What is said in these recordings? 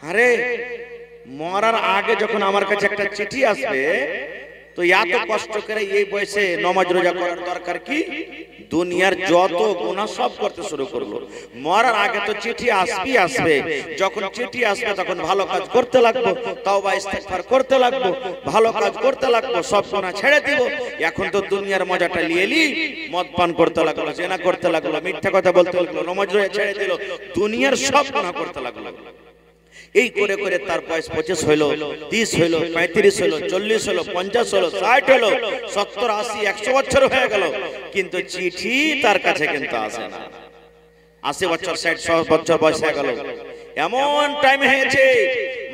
আরে মরার আগে যখন আমার কাছে একটা চিঠি আসবে তো এত কষ্ট করে এই বয়সে নামাজ রোজা করার দরকার কি? দুনিয়ার যত গুনাহ সব করতে শুরু করলো। মরার আগে তো চিঠি আসবে, যখন চিঠি আসবে তখন ভালো কাজ করতে লাগবো, তাওবা ইস্তেগফার করতে লাগবো, ভালো কাজ করতে লাগবো, সব গুনাহ ছেড়ে দিব। এখন তো দুনিয়ার মজাটা নিয়েলি, মদ পান করতে লাগলো, জেনা করতে লাগলো, মিথ্যা কথা বলতে লাগলো, নামাজ রোজা ছেড়ে দিল, দুনিয়ার সব গুনাহ করতে লাগলো। এই করে করে তার বয়স 25 হলো, 30 হলো, 35 হলো, 40 হলো, 50 হলো, 60 হলো, 70, 80, 100 বছর হয়ে গেল, কিন্তু চিঠি তার কাছে কিন্তু আসে না। 80 বছর, 60 বছর বয়স হয়ে গেল, এমন টাইম হয়েছে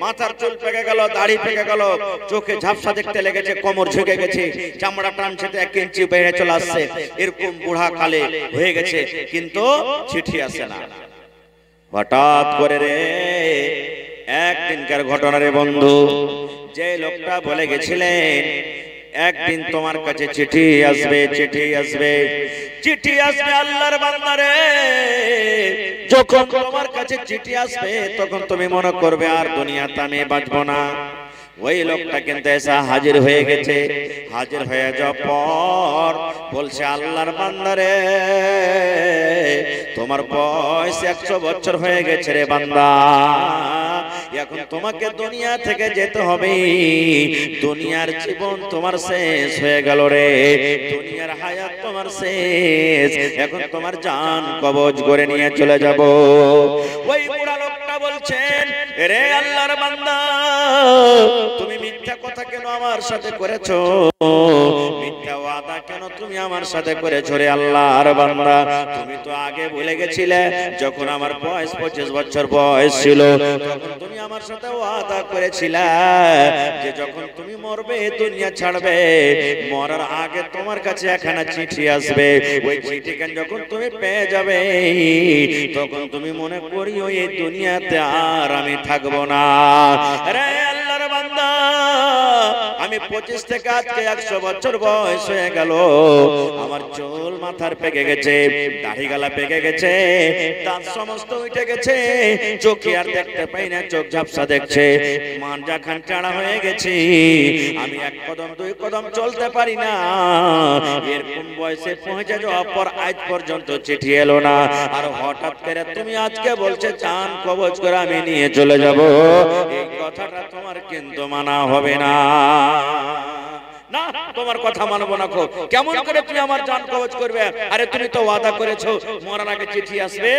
মাথার চুল পেকে গেল, দাড়ি পেকে গেল, চোখে ঝাপসা দেখতে লেগেছে, কোমর ঝুঁকে গেছে, চামড়া টানছে 1 ইঞ্চি বেড়ে চলে আসছে, এরকম বুড়া কালে হয়ে গেছে, কিন্তু চিঠি আসে না। হঠাৎ করে রে একদিনকার ঘটনা রে বন্ধু, যে লোকটা বলে গেছিলেন একদিন তোমার কাছে চিঠি আসবে, চিঠি আসবে, চিঠি আসবে, আল্লাহর বান্দা রে, যখন তোমার কাছে চিঠি আসবে তখন তুমি মনে করবে আর দুনিয়াতে আমি বাঁচবো না। ওই লোকটা কিন্তু এসে হাজির হয়ে গেছে। হাজির হয়ে যাওয়ার পর বলছে, আল্লাহর বান্দা রে, তোমার বয়স 100 বছর হয়ে গেছে রে বান্দা, এখন তোমাকে দুনিয়া থেকে যেতে হবে, দুনিয়ার জীবন তোমার শেষ হয়ে গেল রে, দুনিয়ার হায়াত তোমার শেষ, এখন তোমার জান কবজ করে নিয়ে চলে যাব। ওই বুড়া লোকটা বলছেন, রে আল্লাহর বান্দা, তুমি মিথ্যা কথা কেন আমার সাথে করেছো? মিথ্যা ওয়াদা কেন তুমি আমার সাথে করেছো রে আল্লাহর বান্দা? তুমি তো আগে বলে গেছিলে যখন আমার বয়স 25 বছর বয়স ছিল, তখন তুমি আমার সাথে ওয়াদা করেছিলে যে যখন তুমি মরবে, দুনিয়া ছাড়বে, মরার আগে তোমার কাছে একখানা চিঠি আসবে, ওই চিঠিখান যখন তুমি পেয়ে যাবে তখন তুমি মনে করিও এই দুনিয়াতে আর আমি থাকবো না। রে আল্লাহর বান্দা, আমি 25 থেকে আজকে 100 বছর বয়স হয়ে গেল, আমার চুল মাথার পেকে গেছে, দাড়ি গালা পেকে গেছে, দাঁত সমস্ত উঠে গেছে, চোখে আর দেখতে পাই না, চোখ ঝাপসা দেখছে, মানজা খান চাড়া হয়ে গেছে, আমি 1 কদম 2 কদম চলতে পারি না। এরকম বয়সে পৌঁছে যাওয়ার পর আজ পর্যন্ত চিঠি এলো না, আর হঠাৎ করে তুমি আজকে বলছে জান কবজ করে আমি নিয়ে চলে যাব। এই কথাটা তোমার কিন্তু মানা হবে না। না, তোমার কথা মানবো না। কেমন করে তুমি আমার জান কবজ করবে? আরে তুমি তো ওয়াদা করেছো মরার আগে চিঠি আসবে।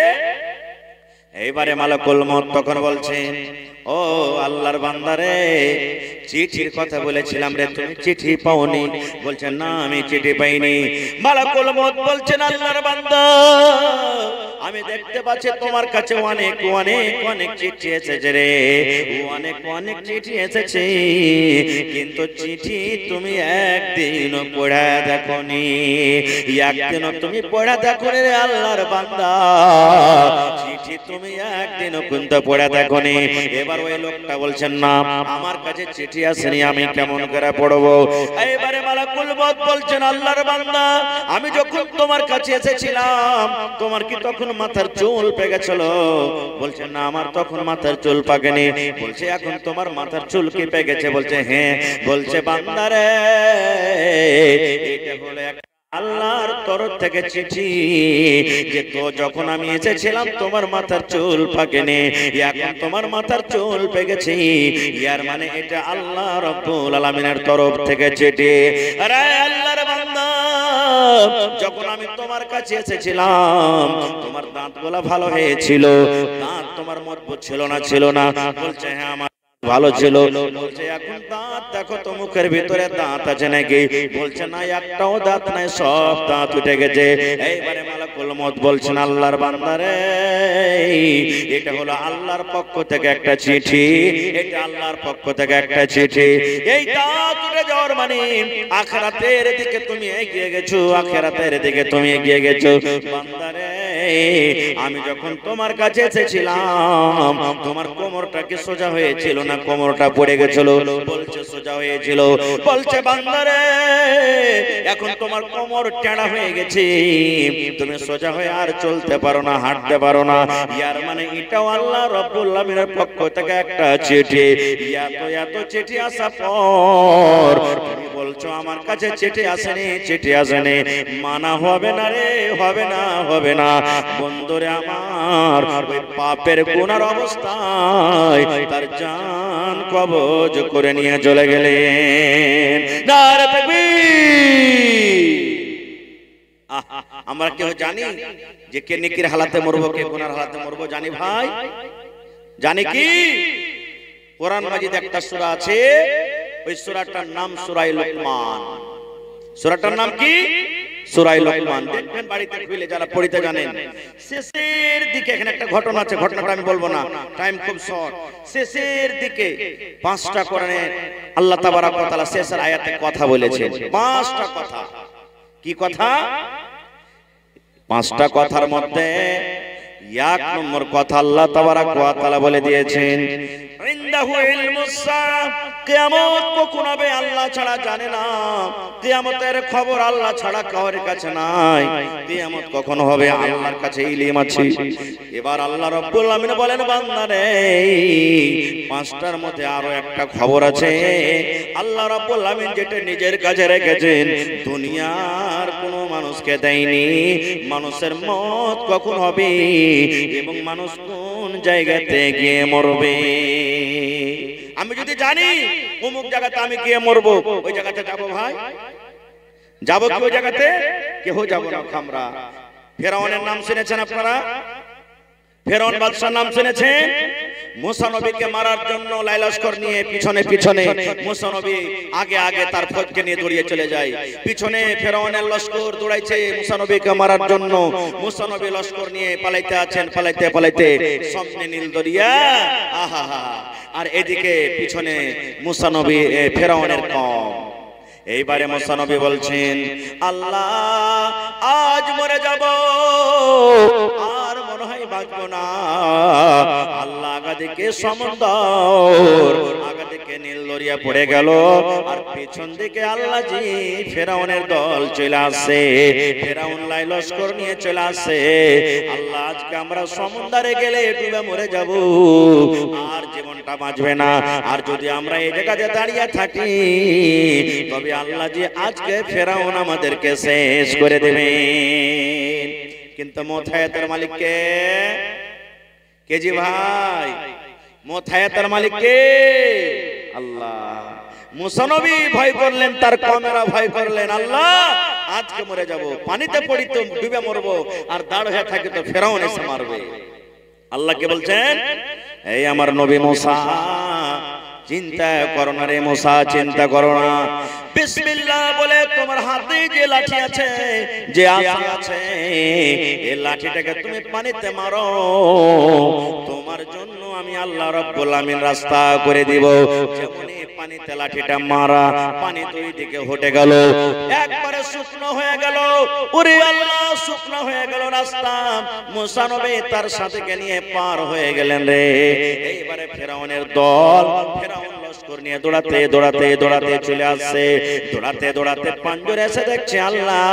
এইবারে মালাকুল মউত তখন বলছেন, ও আল্লাহর বান্দা রে, চিঠির কথা বলেছিলাম রে, তুমি চিঠি পাওনি? বলছেন, না আমি চিঠি পাইনি। মালাকুল মউত বলছেন, আল্লাহর বান্দা, আমি দেখতে পাচ্ছি তোমার কাছে অনেক অনেক অনেক চিঠি এসেছে রে, অনেক অনেক চিঠি এসেছে, কিন্তু চিঠি তুমি একদিনও পড়া দেখোনি, একদিনও তুমি পড়া দেখো রে আল্লাহর বান্দা, চিঠি তুমি একদিনও কিন্তু পড়া দেখোনি। এবার ওই লোকটা বলছেন, না আমার কাছে চিঠি আসেনি, আমি কেমন করে পড়বো? এবারে মালাকুল মউত বলছেন, আল্লাহর বান্দা, আমি যখন তোমার কাছে এসেছিলাম তোমার কি তখন মাথার চুল পেকেছিল? বলছে, না আমার তখন মাথার চুল পাকেনি। বলছে, এখন তোমার মাথার চুল কি পেকেছে? বলছে, হ্যাঁ। বলছে, বান্দা রে, এটা হলো আল্লাহর তরফ থেকে চিঠি, যে তো যখন আমি এসেছিলাম তোমার মাথার চুল পাকেনি, এখন তোমার মাথার চুল পেকেছে, ইয়ার মানে এটা আল্লাহ রাব্বুল আলামিনের তরফ থেকে চিঠি। আরে আল্লাহর বান্দা, যখন আমি তোমার কাছে এসেছিলাম তোমার দাঁতগুলো ভালো হয়েছিল, দাঁত তোমার মজবুত ছিল না? ছিল না। বলছে, হ্যাঁ আমার ভালো ছিল। বলছে, এখন দাঁত দেখো তো মুখের ভিতরে দাঁত আছে নাকি? বলছে, না একটাও দাঁত নাই, সব দাঁত উঠে গেছে। এইবারে মালাকুল মউত বলছেন, আল্লাহর বান্দা রে, এটা হলো আল্লাহর পক্ষ থেকে একটা চিঠি, এটা আল্লাহর পক্ষ থেকে একটা চিঠি। এই দাঁত উঠে যাওয়ার মানে আখিরাতের দিকে তুমি এগিয়ে গেছো, আখিরাতের দিকে তুমি এগিয়ে গেছো। বান্দা রে, আমি যখন তোমার কাছে এসেছিলাম তোমার কোমরটা কি সোজা হয়েছিল না কোমরটা পড়ে গেছিল? বলছে সোজা হয়েছিল। বলছে বান্দারে এখন তোমার কোমর টেঁড়া হয়ে গেছে, তুমি সোজা হয়ে আর চলতে পারো না, হাঁটতে পারো না। ইয়ার মানে এটাও আল্লাহ রাব্বুল আলামিনের পক্ষ থেকে একটা চিঠি। এত চিঠি আসা পর তুমি বলছো আমার কাছে চিঠি আসেনি, চিঠি আসেনি, মানা হবে না রে, হবে না, হবে না। বন্ধুরে আমার ওই পাপের গুনার অবস্থায় তার জান কবজ করে নিয়ে চলে গেলেন। নারে তাকবীর। আমরা কেউ জানি যে কে নেকির হালাতে মরবো কে গুনার হালাতে মরবো? জানি ভাই? জানি কি? কোরআন মাজিদ একটা সূরা আছে, ওই সূরাটার নাম সূরা লুকমান। সূরাটার নাম কি? সূরা লুকমান। দেখবেন বাড়িতে খুলে যারা পড়তে জানেন, শেষের দিকে এখানে একটা ঘটনা আছে, ঘটনাটা আমি বলবো না, টাইম খুব শর্ট। শেষের দিকে 5টা কোরআনে আল্লাহ তাবারক ওয়া তাআলা শেষের আয়াতে কথা বলেছেন। 5টা কথা। কি কথা? 5টা কথার মধ্যে 1 নম্বর কথা আল্লাহ তাবারক ওয়া তাআলা বলে দিয়েছেন, ইনদাহু ইলমুস সাআহ, কিয়ামত কখন হবে আল্লাহ ছাড়া জানে না। কিয়ামতের খবর আল্লাহ ছাড়া কারোর কাছে নাই। কিয়ামত কখন হবে আল্লাহর কাছে ইলম আছে। এবার আল্লাহ রাব্বুল আলামিন বলেন বান্দারে 5টার মধ্যে আরো একটা খবর আছে। আল্লাহ রাব্বুল আলামিন যেটা নিজের কাছে রেখেছেন দুনিয়ার কোনো মানুষকে দেয়নি। মানুষের মত কখন হবে এবং মানুষ কোন জায়গাতে গিয়ে মরবে। আমি যদি জানি অমুক জায়গাতে আমি গিয়ে মরবো, ওই জায়গাতে যাবো ভাই? যাবো কি ওই জায়গাতে? কেউ যাবো না আমরা। ফেরাউনের নাম শুনেছেন আপনারা? ফেরাউন বাদশার নাম শুনেছেন? মুসা নবীকে মারার জন্য লাইলস্কর নিয়ে পিছনে পিছনে মুসা নবী আগে আগে তার ফৌজকে নিয়ে দৌড়িয়ে চলে যায়। পিছনে ফেরাউনের লস্কর দৌড়াইছে মুসা নবীকে মারার জন্য। মুসা নবী লস্কর নিয়ে পালাইতে আছেন, পালাইতে পালাইতে সামনে নীল দরিয়া, আহা, আর এদিকে পিছনে মুসা নবী ফেরাউনের কওম। এইবারে মুসা নবী বলছেন আল্লাহ আজ মরে যাব, আর মনে হয় বাঁচবো না। আল্লাহ আগাদিকে সমুদ্র, আগাদিকে নীল দরিয়া পড়ে গেল, আর পেছন দিকে আল্লাহ জি ফেরাউনের দল চলে আসে। ফেরাউন লাই লস্কর নিয়ে চলে আসে। আল্লাহ আজকে আমরা সমুদ্রে গেলে ডুবে মরে যাব, আর জীবনটা বাঁচবে না। আর যদি আমরা এই জায়গাতে দাঁড়িয়ে থাকি তবে আল্লাহ জি আজকে ফেরাউন আমাদেরকে শেষ করে দেবে। কিন্তু মোথায়াতের মালিক কে? কে জি ভাই? মোথায়াতের মালিক কে? আল্লাহ। মুসা নবী ভয় করলেন, তার কওমেরা ভয় করলেন, আল্লাহ আজকে মরে যাব, পানিতে পড়ি তো ডুবে মরবো, আর দাঁড় হয়ে থাকে তো ফেরাউন এসে মারবে। আল্লাহ কে বলছেন, এই আমার নবী মুসা চিন্তা করো না রে মুসা, চিন্তা করো না। বিসমিল্লাহ বলে তোমার হাতে যে লাঠি আছে, যে আসি আছে, এই লাঠিটাকে তুমি পানিতে মারো, তোমার জন্য আমি আল্লাহ রাব্বুল আমিন রাস্তা করে দিব। যেমন পানিতে লাঠিটা মারা, পানি দুই দিকে হটে গেল, একবারে শুকনো হয়ে গেল। ওরে আল্লাহ, শুকনো হয়ে গেল রাস্তা। মুসা নবী তার সাথীকে নিয়ে পার হয়ে গেলেন রে। এইবারে ফেরাউনের দল, ফেরাউন লস্কর নিয়ে দৌড়াতে দৌড়াতে দৌড়াতে চলে আসছে। দৌড়াতে দৌড়াতে পাঞ্জরে এসে দেখছে আল্লাহ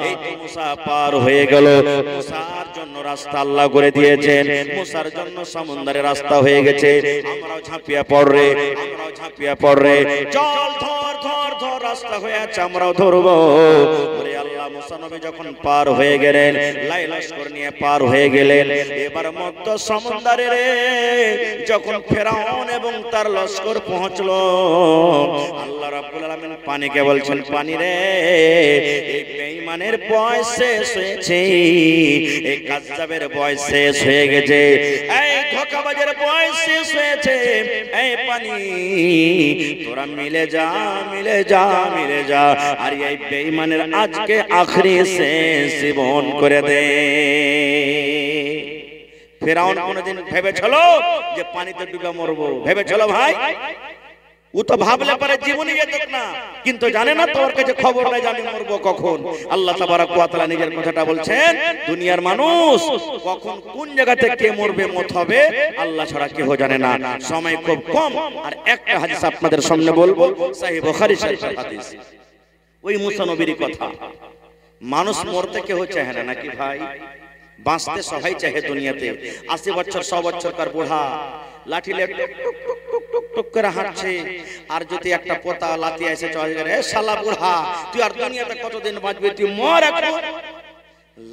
এই তো মুসা পার হয়ে গেল। মুসার জন্য রাস্তা আল্লাহ করে দিয়েছেন, মুসার জন্য সমুদ্রে রাস্তা হয়ে গেছে। আমরাও ঝাঁপিয়ে পড়রে, আমরাও ঝাঁপিয়ে পড়রে, চল ধর ধর ধর, রাস্তা হয়ে আছে, আমরাও ধরবো। ওরে আল্লাহ, মুসা নবী যখন পার হয়ে গেলেন, লাই লস্কর নিয়ে পার হয়ে গেলেন। এবার মধ্য সমুদ্রে রে যখন ফেরাউন এবং তার লস্কর পৌঁছলো, আল্লাহ রাব্বুল আলামিন পানিকে বলছেন, পানি রে এই বেঈমানের বয়স শেষ হয়েছে, এই কাজ্জাবের বয়স শেষ হয়ে গেছে, এই ধোঁকাবাজের বয়স শেষ হয়েছে। এই পানি তোরা মিলে যা, মিলে যা, মিলে যা, আর এই বেঈমানের আজকে আখরি শেষ জীবন করে দে। ফেরাউন কোনদিন ভেবেছিল যে পানিতে ডুবে মরবো? ভেবেছিল ভাই? ও তো ভাবলে পারে জীবনে যেত না, কিন্তু জানে না তোর কাছে খবর নাই জানি মরবো কখন। আল্লাহ তাবারক ওয়া তাআলা নিজের কথাটা বলছেন, দুনিয়ার মানুষ কখন কোন জায়গাতে কে মরবে মত হবে আল্লাহ ছাড়া কেউ জানে না। সময় খুব কম। আর একটা হাদিস আপনাদের সামনে বলবো, সহিহ বুখারী শরীফের হাদিস, ওই মুসা নবীর কথা। মানুষ মরতে কেউ চায় না নাকি ভাই? বাঁচতে সবাই চাহে দুনিয়াতে। 80 বছর 100 বছরকার বুড়া লাঠি লে টুক টুক টুক টুক টুক টুক করে হাঁটছে, আর যদি একটা পোতা লাঠি এসে চলে গেলে, শালা বুড়া তুই আর দুনিয়াতে কতদিন বাঁচবি, তুই মর এখন।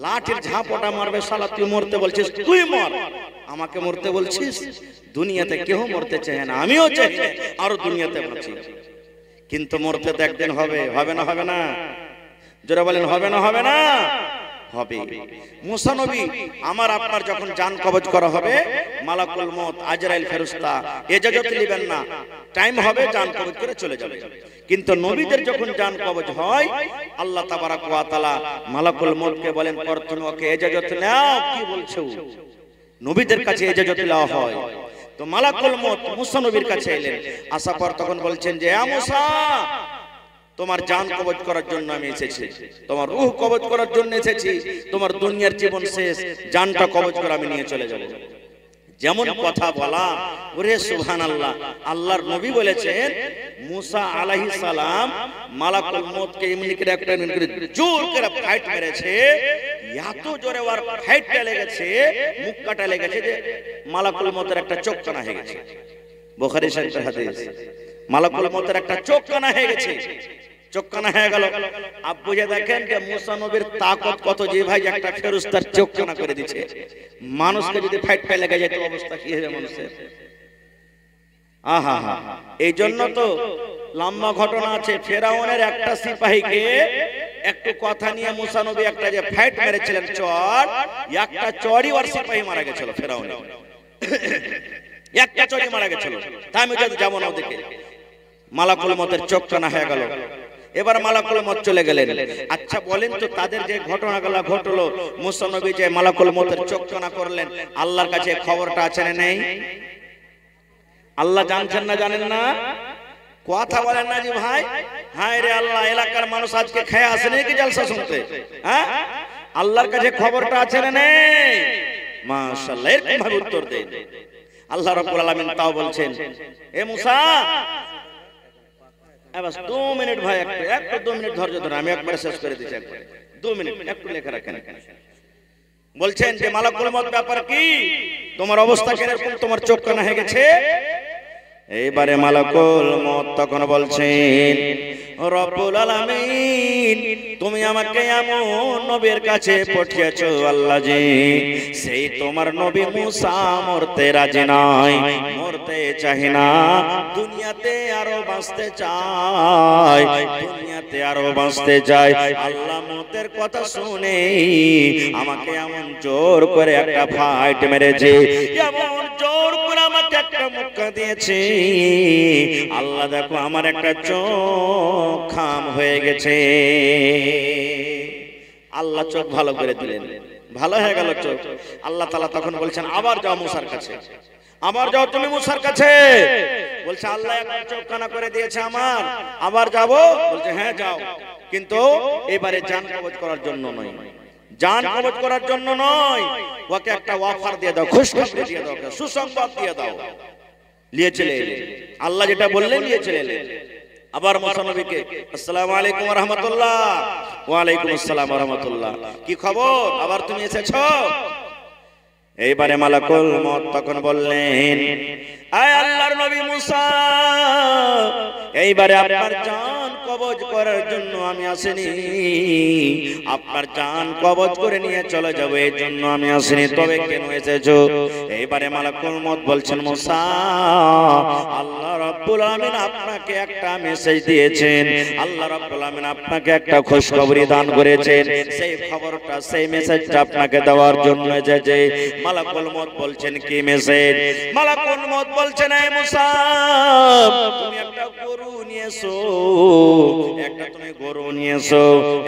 লাঠির ঝাপটা মারবে, শালা তুই মরতে বলছিস, তুই মর, আমাকে মরতে বলছিস। দুনিয়াতে কেউ মরতে চায় না, আমিও চাই আরো দুনিয়াতে বাঁচি, কিন্তু মরতে তো একদিন হবে। হবে না? হবে না? জোরে বলেন, হবে না? হবে না? হবে। মুসা নবী আমার আপনার যখন জান কবজ করা হবে, মালাকুল মউত আজরাইল ফেরেশতা ইজাজত নেবেন না, টাইম হবে জান কবজ করে চলে যাবে। কিন্তু নবীদের যখন জান কবজ হয়, আল্লাহ তাবারক ওয়া তাআলা মালাকুল মউতকে বলেন, পর তুমি ওকে ইজাজত নাও। কি বলছো? নবীদের কাছে ইজাজত নেওয়া হয়। তো মালাকুল মউত মুসা নবীর কাছে এলেন, আসার পর তখন বলছেন যে, আ মুসা, তোমার জান কবজ করার জন্য আমি এসেছি, তোমার রূহ কবজ করার জন্য এসেছি। তোমার দুনিয়ার জীবন শেষ, জানটা কবজ করে আমি নিয়ে চলে যাব। যেমন কথা বলা, ওরে সুবহানাল্লাহ। আল্লাহর নবী বলেছেন, মুসা আলাইহিস সালাম মালাকুল মউতকে এমনি করে একটা জোর করে ফাইট মেরেছে, এত জোরে ওর ফাইটটা লেগেছে, মুখ কাটা লেগেছে যে মালাকুল মউতের একটা চোখ কানা হয়ে গেছে। বুখারী শরীফের হাদিস, মালাকুল মউতের একটা চোখ কানা হয়ে গেছে। চোখ কানা হয়ে গেল। আব্বু যে দেখেন যে মুসা নবীর তাকত কত, যে ভাই একটা ফেরেশতার চোখ কানা করে দিয়েছে। মানুষকে যদি ফাইট পেয়ে লেগে যেত অবস্থা কি হবে মানুষের? আহা হা। এই জন্য তো লম্বা ঘটনা আছে, ফেরাউনের একটা সিপাহীকে একটু কথা নিয়ে মুসা নবী একটা যে ফাইট মেরেছিলেন চর, একটা চরই ওর সিপাহী মারা গেছিল ফেরাউন, একটা চরই মারা গেছিল। তাই আমি যদি যাবো না ওদিকে। মালাকুল মউতের চোখ কানা হয়ে গেল। এবার মালাকুল মউত চলে গেলেন। আচ্ছা বলেন তো, তাদের যে ঘটনাগুলো ঘটলো, মুসা নবী যে মালাকুল মউতের চোখ কানা করলেন, আল্লাহর কাছে খবরটা আছে না নেই? আল্লাহ জানছেন না জানেন না? কথা বলেন না জি ভাই। হায় রে আল্লাহ, এলাকার মানুষ আজকে খেয়ে আসে নাকি জলসা শুনতে? হ্যাঁ, আল্লাহর কাছে খবরটা আছে না নেই? মাশাআল্লাহ, এরকম ভাবে উত্তর দেন। আল্লাহ রাব্বুল আলামিন তাও বলছেন, এ মুসা, বাস 2 মিনিট ভাই, একটু 2 মিনিট ধৈর্য ধরে, আমি একবার শেষ করে দিচ্ছি। 2 মিনিট একটু লেখা রাখেন। বলছেন যে মালাকুল মউত ব্যাপার কি, তোমার অবস্থা কিরকম, তোমার চোখ কানা হয়ে গেছে। এইবারে মালাকুল মউত তখন বলছেন, রব্বুল আলামিন, তুমি আমাকে এমন নবীর কাছে পাঠিয়েছো আল্লাহ জি, সেই তোমার নবী মুসা মরতে রাজি নয়, মরতে চায় না, দুনিয়াতে আরো বাঁচতে চায়, দুনিয়াতে আরো বাঁচতে চায়। আল্লাহ মউতের কথা শুনে আমাকে এমন জোর করে একটা ফাইট মেরেছে, এমন জোর করে আমাকে একটা মুক্কা দিয়েছে। আল্লাহ দেখো আমার একটা চোখ খাম হয়ে গেছে। আল্লাহ চোখ ভালো করে দিলেন, ভালো হয়ে গেল চোখ। আল্লাহ তাআলা তখন বলছেন, আবার যাও মুসার কাছে, আবার যাও তুমি মুসার কাছে। বলছে আল্লাহ একটা চোখ কানা করে দিয়েছে আমার, আবার যাব? বলছে হ্যাঁ যাও, কিন্তু এবারে জান কবজ করার জন্য নয়, জান কবজ করার জন্য নয়, ওকে একটা অফার দিয়ে দাও, খুশখবরি দিয়ে দাও, সুসংবাদ দিয়ে দাও। নিয়ে চলে এলেন, আল্লাহ যেটা বললেন নিয়ে চলে এলেন। আবার মুসা নবীকে, আসসালামু আলাইকুম ওয়া রাহমাতুল্লাহ। ওয়া আলাইকুম আসসালাম ওয়া রাহমাতুল্লাহ, কি খবর, আবার তুমি এসেছো? এইবারে মালাকুল মউত তখন বললেন, আয় আল্লাহর নবী মুসা, এইবারে আপনার জান কবজ করার জন্য আমি আসিনি, আপনার জান কবজ করে নিয়ে চলে যাবো এই জন্য আমি আসিনি, তবে কেন এসেছো? এইবারে মালাকুল মউত বলছেন, মুসা, আল্লাহ রাব্বুল আলামিন আপনাকে একটা মেসেজ দিয়েছেন, আল্লাহ রাব্বুল আলামিন আপনাকে একটা খুশখবরি দান করেছেন, সেই খবরটা, সেই মেসেজটা আপনাকে দেওয়ার জন্য এসেছে। মালাকুল মউত বলছেন, কি মেসেজ? মালাকুল মউত বলছেন, এই মুসা, তুমি একটা গরু নিয়ে এসো, একটা তুমি গরু নিয়ে এসো।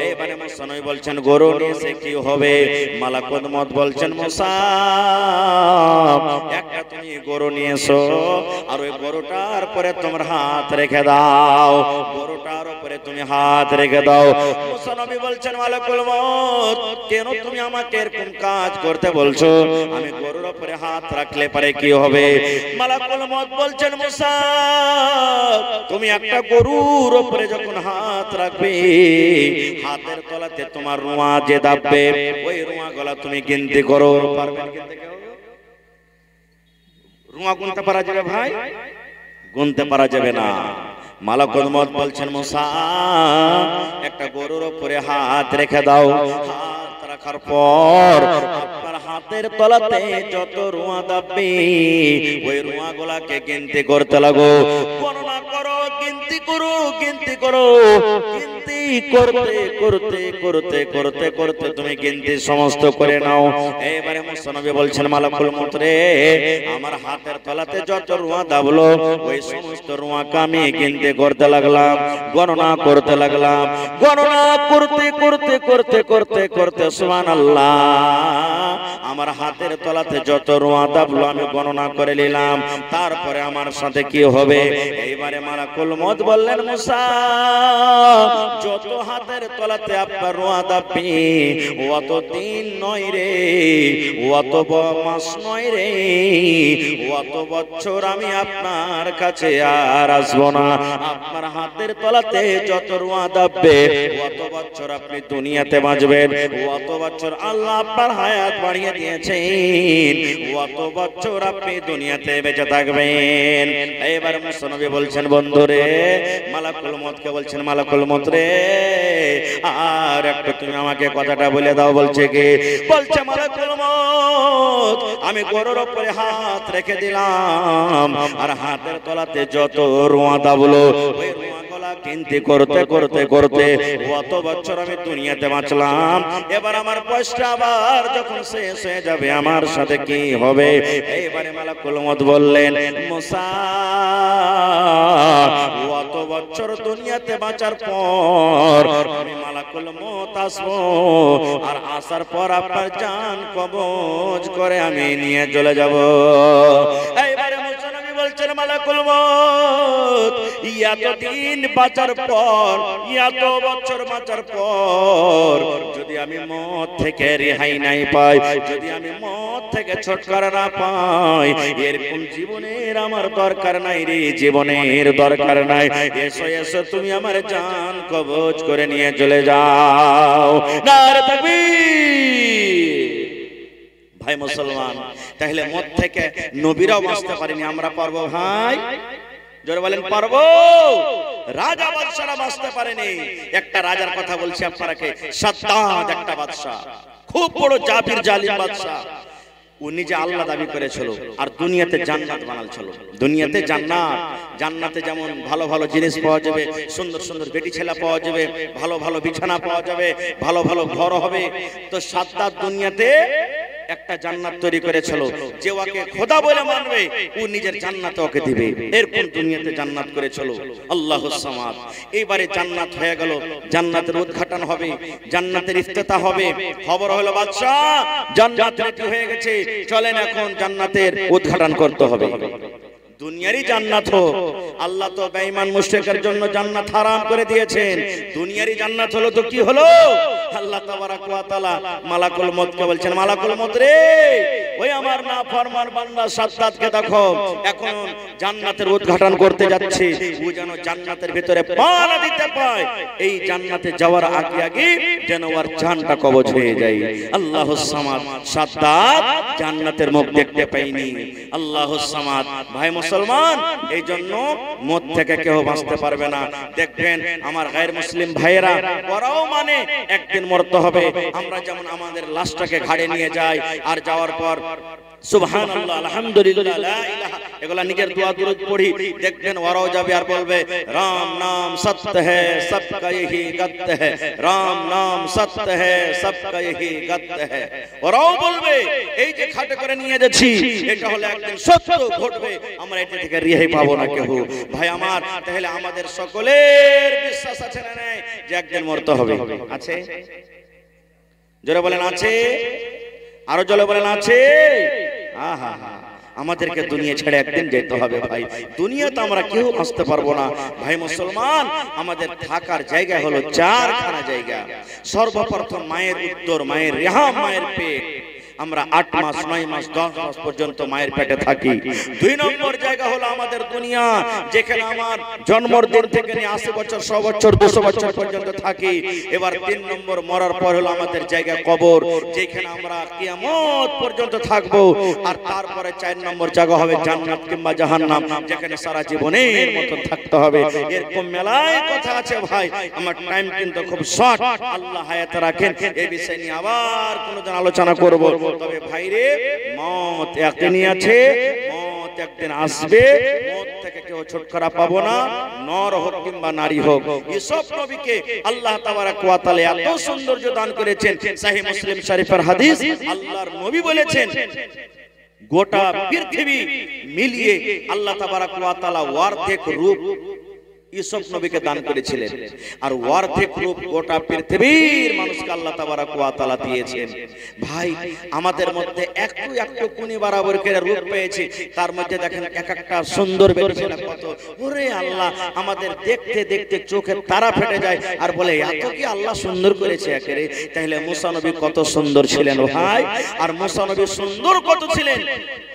এইবারে মুসা নবী বলছেন, গরু নিয়ে এসে কি হবে? মালাকুল মউত বলছেন, মুসা, একটা তুমি গরু নিয়ে এসো, আর ওই গরুটার পরে তোমার হাত রেখে দাও, গরুটার উপরে তুমি হাত রেখে দাও। মুসা নবী বলছেন মালাকুল মউত, কেন তুমি আমাকে এরকম কাজ করতে বলছো? আমি গরুর উপরে হাত রাখলে পারে কি হবে? মালাকুল মউত বলছেন মুসা, তুমি একটা গরুর উপরে যখন হাত রাখবে, হাতের তলাতে তোমার রুয়া যে দাববে, ওই রুয়া গলা তুমি গিনতি করো। পারবেন গিনতে কেউ? রুয়া গুনতে পারা যাবে ভাই? গুনতে পারা যাবে না। মালাকুল মউত বলছেন মুসা, একটা গরুর উপরে হাত রেখে দাও। হাত রাখার পর আপনার হাতের তলাতে যত রুয়া দাববে, ওই রুয়া গুলাকে গিনতি করতে লাগো। গণনা করো, গিনতি করো, গিনতি করো। গিনতি করতে করতে করতে করতে করতে তুমি গিনতি সমস্ত করে নাও। এবারে মুসা নবী বলছেন মালাকুল মউত রে, আমার হাতের তলাতে যত রুয়া দাবলো, ওই সমস্ত রুয়াকে আমি গিনতি করতে লাগলাম, গণনা করতে লাগলাম। গণনা করতে করতে করতে করতে করতে সুবহানাল্লাহ, আমার হাতের তলাতে যত রুয়া দাবলো আমি গণনা করে নিলাম। তারপরে আমার সাথে কি হবে? এইবারে মালাকুল মউত বললেন মুসা, যত হাতের তলাতে আপনার রুয়া দাববে, অত দিন নয় রে, অত মাস নয় রে, অত বছর আমি আপনার কাছে আর আসবো না। আপনার হাতের তলাতে যত রুয়া দাববে, অত বছর আপনি দুনিয়াতে বাঁচবেন, অত বছর আল্লাহ আপনার হায়াত বাড়িয়ে দিয়েছেন, অত বছর আপনি দুনিয়াতে বেঁচে থাকবেন। এবার মুসা নবী বলছেন বন্ধুরে, মালাকুল মউতকে বলছেন মালাকুল মউত রে, আর একটু তুমি আমাকে কথাটা বলে দাও। বলছে কি? বলছে মালাকুল মউত, আমি গরুর উপরে হাত রেখে দিলাম, আর হাতের তলাতে যত রুয়া দাবলো, ওই রুয়া গলা গিনতি করতে করতে করতে কত বছর আমি দুনিয়াতে বাঁচলাম। এবার আমার বয়সটা আবার যখন শেষ হয়ে যাবে, আমার সাথে কি হবে? এইবারে মালাকুল মউত বললেন মুসা, কত বছর দুনিয়াতে বাঁচার পর আমি মালাকুল মউত আসবো, আর আসার পর আপনার জান কবজ করে আমি নিয়ে চলে যাব। এইবারে মুসা নবী বলছেন মালাকুল মউত, এতদিন বাঁচার পর, এত বছর বাঁচার পর যদি আমি মওত থেকে রেহাই নাই পাই, যদি আমি মওত থেকে ছুটকারা না পাই, এরকম জীবনের আমার দরকার নাই রে, জীবনের দরকার নাই। এসো এসো তুমি আমার জান কবজ করে নিয়ে চলে যাও। নারে তাকবীর। ভাই মুসলমান, তাহলে মওত থেকে নবীরাও বাঁচতে পারেনি, আমরা পারবো ভাই? জোরে বলেন পারবো? রাজা বাদশারা বাঁচতে পারেনি। একটা রাজার কথা বলছি আপনাকে, সাদ্দাদ একটা বাদশা, খুব বড় জাবির জালিম বাদশা। ও নিজে আল্লাহ দাবি করেছিল, আর দুনিয়াতে জান্নাত বানালছিল। দুনিয়াতে জান্নাত, জান্নাতে যেমন ভালো ভালো জিনিস পাওয়া যাবে, সুন্দর সুন্দর বেটি ছেলে পাওয়া যাবে, ভালো ভালো বিছানা পাওয়া যাবে, ভালো ভালো ঘর হবে। তো সাদ্দাদ দুনিয়াতে একটা জান্নাত তৈরি করেছিল, যে ওকে খোদা বলে মানবে ও নিজের জান্নাতে ওকে দিবে, এরকম দুনিয়াতে জান্নাত করেছিল আল্লাহুস সামাদ। এইবারে জান্নাত হয়ে গেল, জান্নাতের উদ্ঘাটন হবে, জান্নাতের ইফতিতাহ হবে। খবর হলো বাদশা জান্নাত রেডি হয়ে গেছে, চলেন এখন জান্নাতের উদ্ঘাটন করতে হবে। দুনিয়ারই জান্নাত হোক, আল্লাহ তো বেঈমান মুশরিকের জন্য জান্নাত হারাম করে দিয়েছেন। দুনিয়ারই জান্নাত হলো তো কি হলো? আল্লাহ তাবারাক ওয়া তাআলা মালাকুল মউতকে বলছেন মালাকুল মউত রে, ওই আমার নাফরমান বান্দা সাদ্দাদকে দেখো, এখন জান্নাতের উদ্ঘাটন করতে যাচ্ছে, ও যেন জান্নাতের ভিতরে পা না দিতে পায়, এই জান্নাতে যাওয়ার আগে আগে যেন ওর জানটা কবজ হয়ে যায়। আল্লাহুস সামাদ। সাদ্দাদ জান্নাতের মুখ দেখতে পায়নি। আল্লাহুস সামাদ। ভাই মুসলমান, এই জন্য মওত থেকে কেউ বাঁচতে পারবে না। দেখবেন আমার গায়ের মুসলিম ভাইয়েরা, ওরাও মানে একদিন মরতে হবে। আমরা যেমন আমাদের লাশটাকে ঘাড়ে নিয়ে যাই, আর যাওয়ার পর সুবহানাল্লাহ, আলহামদুলিল্লাহ, লা ইলাহা, এগুলা নিজের দোয়া দুরূদ পড়ি, দেখবেন ওরাও যাবে আর বলবে রাম নাম সত্য है सबका यही गत है, রাম নাম সত্য है सबका यही गत है। ওরাও বলবে এই যে খাটে করে নিয়ে যাচ্ছি, এটা হলো একদিন সত্য ঘটবে, আমরা এটা থেকে রেহাই পাবো না কেউ। ভাই আমার, তাহলে আমাদের সকলের বিশ্বাস আছে না নাই যে একদিন মরতে হবে? আছে? জোরে বলেন আছে? আরো জোরে বলেন আছে? আহা, আমাদেরকে দুনিয়া ছেড়ে একদিন যেতে হবে ভাই। দুনিয়াতে আমরা কেউ আসতে পারবো না ভাই মুসলমান। আমাদের থাকার জায়গা হলো চারখানা জায়গা। সর্বপ্রথম মায়ের উত্তর, মায়ের রেহাম, মায়ের পেট। আমরা 8 মাস 9 মাস 10 মাস পর্যন্ত মায়ের পেটে থাকি। 2 নম্বর জায়গা হলো আমাদের দুনিয়া, যেখানে আমার জন্মের দিন থেকে নিয়ে 80 বছর 100 বছর 200 বছর পর্যন্ত থাকি। এবার 3 নম্বর মরার পর হলো আমাদের জায়গা কবর, যেখানে আমরা কিয়ামত পর্যন্ত থাকবো। আর তারপরে 4 নম্বর জায়গা হবে জান্নাত কিংবা জাহান্নাম, যেখানে সারা জীবনের মতো থাকতে হবে। এরকম মেলায় কথা আছে ভাই, আমার টাইম কিন্তু খুব শর্ট, আল্লাহ হায়াতে রাখেন। এই বিষয় নিয়ে আবার কোনদিন আলোচনা করব। তবে ভাইরে, মত একদিনই আছে, মত একদিন আসবে, মত থেকে কেউ ছুটকারা পাবো না, নর হোক কিংবা নারী হোক। ইউসুফ নবীকে আল্লাহ তাবারক ওয়া তাআলা এত সৌন্দর্য দান করেছেন। সহিহ মুসলিম শরীফের হাদিস, আল্লাহর নবী বলেছেন গোটা পৃথিবী মিলিয়ে আল্লাহ তাবারক ওয়া তাআলা অর্ধেক রূপ ইউসুফ নবীকে দান করেছিলেন। আর অর্ধেক রূপ গোটা পৃথিবীর মানুষকে আল্লাহ তাবারক ওয়া তাআলা দিয়েছেন। ভাই, আমাদের মধ্যে একটু একটু কোনি বরাবর করে রূপ পেয়েছি, তার মধ্যে দেখেন এক একটা সুন্দর ব্যক্তি কত, ওরে আল্লাহ, আমাদের দেখতে দেখতে চোখের তারা ফেটে যায় আর বলে এত কি আল্লাহ সুন্দর করেছে একেরে। তাহলে মুসা নবী কত সুন্দর ছিলেন ভাই। আর মুসা নবী সুন্দর কত ছিলেন,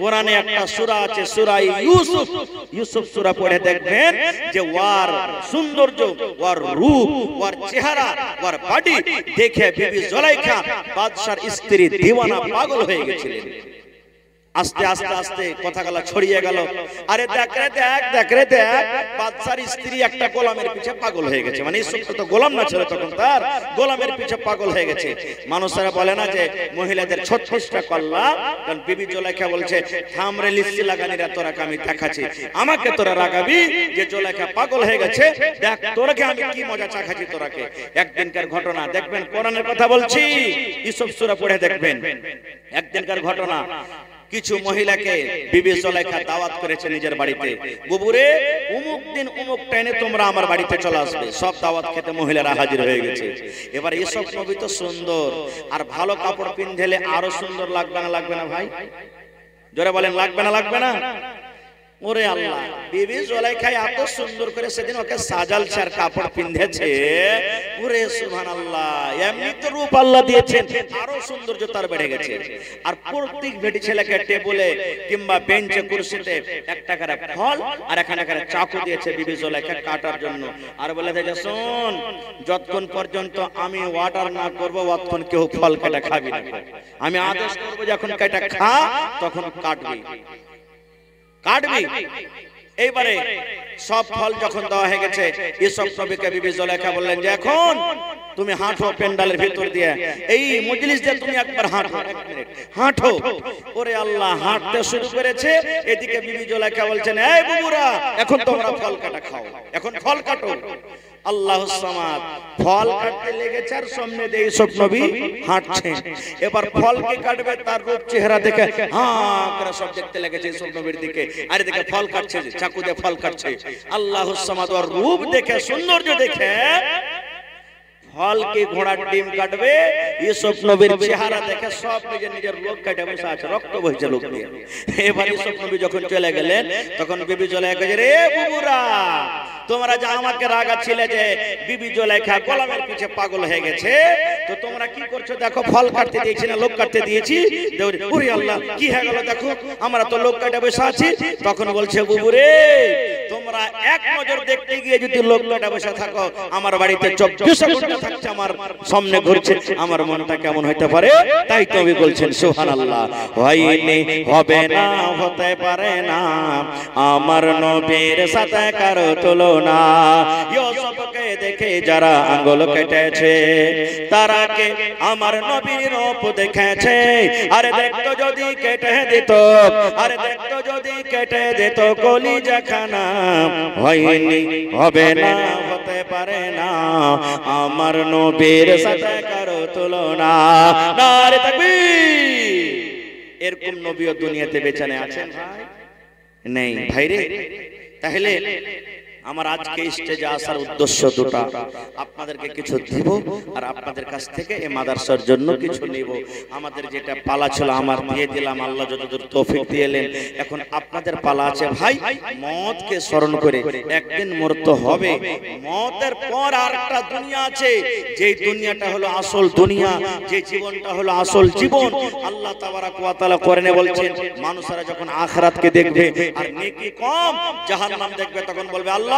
কোরআনে একটা সূরা আছে, সূরা ইউসুফ। ইউসুফ সূরা পড়ে দেখবেন যে ওয়ার সৌন্দর্য, ওর রূপ, ওর চেহারা, ওর বডি দেখে বিবি জুলাইখা বাদশার স্ত্রী দিওয়ানা পাগল হয়ে গেছিলেন। আস্তে আস্তে আস্তে কথাগুলো ছড়িয়ে গেল, আরে দেখ রে দেখ, দেখ রে দেখ, বাদশার স্ত্রী একটা গোলামের পিছে পাগল হয়ে গেছে। মানে ইউসুফ তো গোলাম না ছিল তখন, তার গোলামের পিছে পাগল হয়ে গেছে। মানুষেরা বলে না যে মহিলাদের 36টা কল্লা, কারণ বিবি জুলাইখা বলছে থামরে লিস্টি লাগানিরা তোরাকে আমি দেখাচ্ছি, আমাকে তোরা রাগাবি যে জুলাইখা পাগল হয়ে গেছে, দেখ তোরাকে আমি কি মজা চাখাচ্ছি তোরাকে। একদিনকার ঘটনা দেখবেন, কোরআনের কথা বলছি, ইউসুফ সূরা পড়ে দেখবেন। একদিনকার ঘটনা, কিছু মহিলাকে বিবি জুলাইখা দাওয়াত করেছে নিজের বাড়িতে, বুবুরে অমুক দিন অমুক টাইমে তোমরা আমার বাড়িতে চলে আসবে। সব দাওয়াত খেতে মহিলারা হাজির হয়ে গেছে। এবার ইউসুফ নবী তো সুন্দর, আর ভালো কাপড় পিনধেলে আরো সুন্দর লাগবে না, লাগবে না ভাই? জোরে বলেন, লাগবে না, লাগবে না? ওরে আল্লাহ, বিবি জুলাইখা এত সুন্দর করে সেদিন ওকে সাজালছে আর কাপড় পিনধেছে। ওরে সুবহানাল্লাহ, এমনি তো রূপ আল্লাহ দিয়েছেন, আরো সৌন্দর্য তার বেড়ে গেছে। আর প্রত্যেক বেটি ছেলেকে টেবিলে কিংবা বেঞ্চে কুরসিতে একটা করে ফল আর এখানে করে চাকু দিয়েছে বিবি জুলাইখা কাটার জন্য। আর বলে যে শোন, যতক্ষণ পর্যন্ত আমি অর্ডার না করব ততক্ষণ কেউ ফল কেটে খাবি না। আমি আদেশ করব যখন কেটে খা তখন কাটবি, কাটবি। এইবারে সব ফল যখন দেওয়া হয়ে গেছে, ইউসুফ নবীকে বিবি জুলাইখা বললেন যে এখন তুমি হাঁটো পেন্ডালের ভিতর দিয়ে, এই মজলিস দিয়ে তুমি একবার হাঁটো, এক মিনিট হাঁটো। ওরে আল্লাহ, হাঁটতে শুরু করেছে। এদিকে বিবি জুলাইখা বলছেন, এই বুবুরা এখন তোমরা ফল কাটা খাও, এখন ফল কাটো। আল্লাহুস সামাদ, ফল কাটতে লেগেছে আর সামনে দিয়ে ইউসুফ নবী হাঁটছেন। এবার ফলকে কাটবে, তার রূপ চেহারা দেখে হাঁ করে সব দেখতে লেগেছে ইউসুফ নবীর দিকে। আর এদিকে ফল কাটছে, চাকু দিয়ে ফল কাটছে। আল্লাহুস সামাদ ওর রূপ দেখে, সৌন্দর্য দেখে ফলকে ঘোড়ার ডিম কাটবে, ইউসুফ নবীর চেহারা দেখে সব নিজের নিজের লোক কাটে বসে আছে, রক্ত বইছে লোক দিয়ে। এবার ইউসুফ নবী যখন চলে গেলেন, তখন বিবি জুলাইখা কইছে, রে বুবুরা, তোমরা যা আমাকে রাগাচ্ছিলে যে বিবি জুলাইখা গোলামের পিছে পাগল হয়ে গেছে, তো তোমরা কি করছো দেখো, ফল কাটতে দিয়েছি না লোক কাটতে দিয়েছি? ওরে আল্লাহ, কি হয়ে গেল দেখো, আমরা তো লোক কাটে বসে আছি। তখন বলছে, বুবুরে, তোমরা এক নজর দেখতে গিয়ে যদি লোক কাটে বসে থাকো, আমার বাড়িতে 24 ঘন্টা থাকছে, আমার সামনে ঘুরছে, আমার মনটা কেমন হইতে পারে? তাই তুমি বলছেন সুবহানাল্লাহ, হয়নি, হবে না, হতে পারে না আমার নবীর সাথে কারো তুলনা। ইউসুফকে দেখে যারা আঙ্গুল কেটেছে, তারা কে আমার নবীর রূপ দেখেছে। আরে দেখতো যদি কেটে দিত, আরে দেখতো যদি কেটে দিত কলিজাখানা, হয়নি, হবে না, হতে পারে না আমার নবীর সাথে কারো তুলনা। নারে তাকবীর! এরকম নবীও দুনিয়াতে বেঁচে আছেন ভাই? নেই ভাইরে। তাহলে আমার আজকে স্টেজে আসার উদ্দেশ্য দুটো, আপনাদেরকে কিছু দিব আর আপনাদের কাছ থেকে এই মাদ্রাসার জন্য কিছু নেব। আমাদের যেটা পালা ছিল আমার দিয়ে দিলাম, আল্লাহ যতদূর তৌফিক দিয়েলেন। এখন আপনাদের পালা আছে ভাই, মওতকে স্মরণ করে একদিন মরতে হবে। মওতের পর আরেকটা দুনিয়া আছে, যেই দুনিয়াটা হলো আসল দুনিয়া, যে জীবনটা হলো আসল জীবন। আল্লাহ তাবারাক ওয়া তাআলা কোরআনে বলছেন, মানুষেরা যখন আখিরাতকে দেখবে আর নেকি কম, জাহান্নাম দেখবে, তখন বলবে আল্লাহ